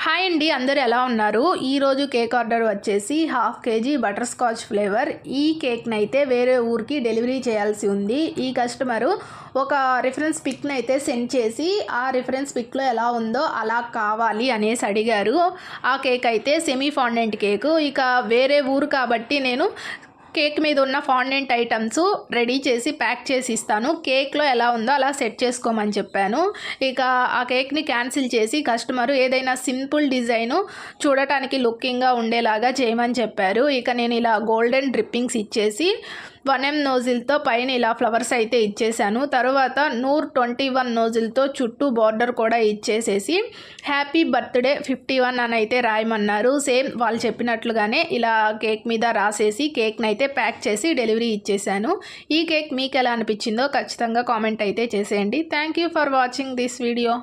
Hi అండి, అందరూ ఎలా ఉన్నారు? ఈరోజు కేక్ ఆర్డర్ వచ్చేసి 1/2 kg బటర్ స్కాచ్ ఫ్లేవర్. ఈ కేక్ని అయితే వేరే ఊరికి డెలివరీ చేయాల్సి ఉంది. ఈ కస్టమరు ఒక రిఫరెన్స్ పిక్ని అయితే సెండ్ చేసి ఆ రిఫరెన్స్ పిక్లో ఎలా ఉందో అలా కావాలి అనేసి అడిగారు. ఆ కేక్ అయితే సెమీ ఫాండెంట్ కేకు. ఇక వేరే ఊరు కాబట్టి నేను కేక్ మీద ఉన్న ఫాండెంట్ ఐటమ్స్ రెడీ చేసి ప్యాక్ చేసి ఇస్తాను, కేక్లో ఎలా ఉందో అలా సెట్ చేసుకోమని చెప్పాను. ఇక ఆ కేక్ని క్యాన్సిల్ చేసి కస్టమరు ఏదైనా సింపుల్ డిజైను చూడటానికి లుకింగ్గా ఉండేలాగా చేయమని చెప్పారు. ఇక నేను ఇలా గోల్డెన్ డ్రిప్పింగ్స్ ఇచ్చేసి 1M నోజిల్తో పైన ఇలా ఫ్లవర్స్ అయితే ఇచ్చేసాను. తర్వాత 121 నోజిల్తో చుట్టూ బార్డర్ కూడా ఇచ్చేసేసి హ్యాపీ బర్త్డే 51 అని అయితే రాయమన్నారు. సేమ్ వాళ్ళు చెప్పినట్లుగానే ఇలా కేక్ మీద రాసేసి కేక్ని అయితే ప్యాక్ చేసి డెలివరీ ఇచ్చేసాను. ఈ కేక్ మీకు ఎలా అనిపించిందో ఖచ్చితంగా కామెంట్ అయితే చేసేయండి. Thank you for watching this video.